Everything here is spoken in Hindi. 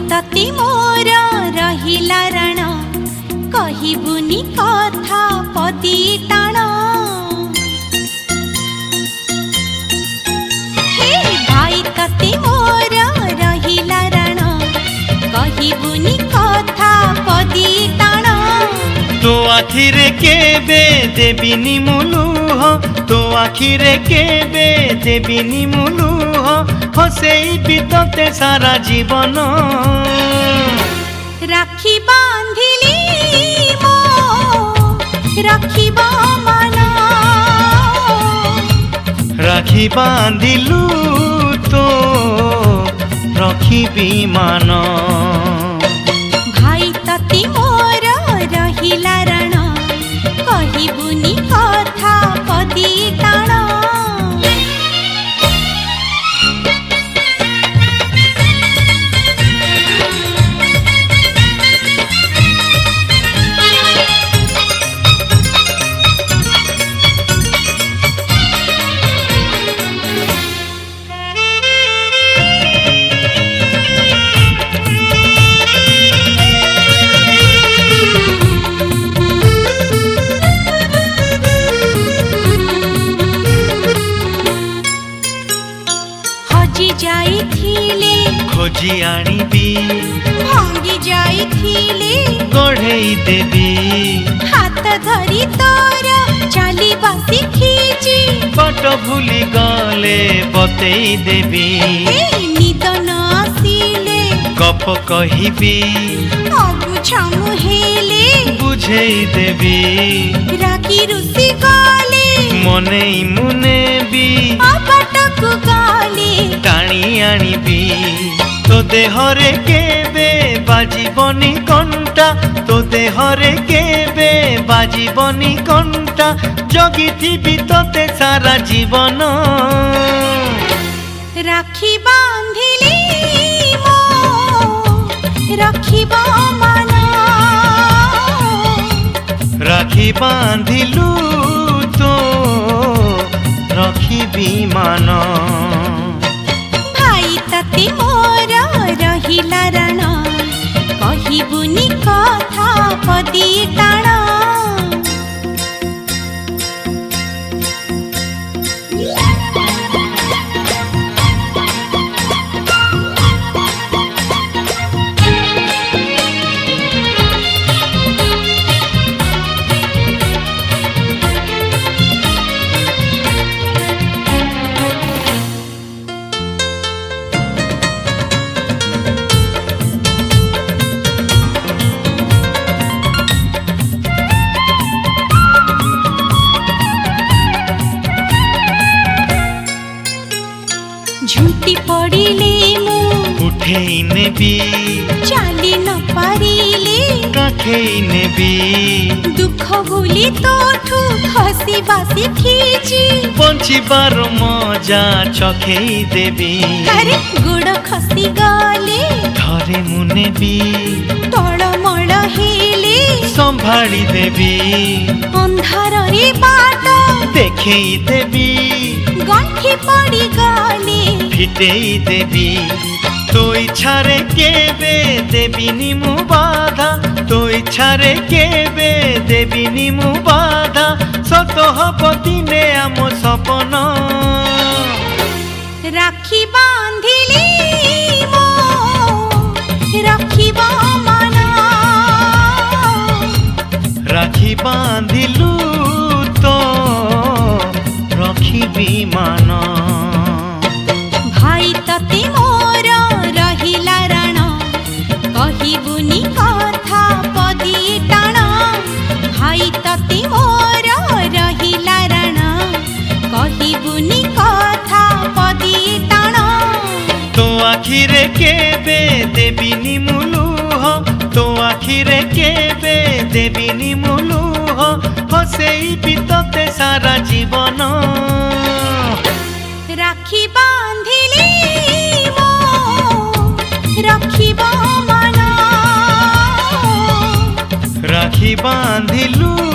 तते मोर रहिला रण कहिबुनी कथा पदी टाण। हे भाई तते मोर रहिला रण कहिबुनी कथा पदी टाण। तो आखिरे केबे देबिनी मुलुह, तो आखिरे केबे देबिनी मुलुह, हसेइबि तते सारा जीवन। राखी बांधिली मो राखिब मन, राखी बांधिलु तो रखिबि मान। भाई तते मोर रहिला रण कहिबुनी कथा पदी टाण। खोजी आनिबी भांगी जाइथिले गढ़ेई देबी, हाथ धरी तोर चलिबा शिखिची, बाट भूली गले बतेई देबी। निद न आसिले गप कहिबी, अबुझा मुहेले बुझेई देबी। रागी रुसी गले मने मुने भी अबाटकु गले टाणी आनिबी। तो देहरे केबे बाजिबनी कंटा, तो देहरे केबे बाजिबनी कंटा, जगिथिबि तते सारा जीवन। राखी बांधिली मो राखिब मन, राखी बांधिलु तो रखिबि मान। भाई तते मोर रहिला रण कहिबुनी कथा पदी टाण। झुंटी पड़िले मु उठेई नेबी, चाली न पारिले काखेई नेबी। दुख भूली तोठू खसी बासी खींची, बंचिबार मजा चखेई देबी। अरे गोड़ खसी गले धरे मुनेबी, तड़मड़ हेले संभाली देबी। अंधार रे बाट देखेई देबी, गंठी पड़ी गले फिटेई देबी। तो इच्छारे केबे देबिनी मु बाधा, तो इच्छारे केबे देबिनी मु बाधा, सत हब दिने आम सपन। राखी बांधिली मो राखिब मन, राखी बांधिलु तो रखिबि मान। भाई तते मोर रहिला रण कहिबुनी कथा पदी टाण। भाई तते मोर रहिला रण कहिबुनी कथा আখিরে কেবে দেবিনি মুলুহ তো আখিরে কেবে দেবিনি মুলুহ হসেইবি তোতে সারা জীবন রাখি বাঁধিলি মো রাখিব মন রাখি বাঁধিলু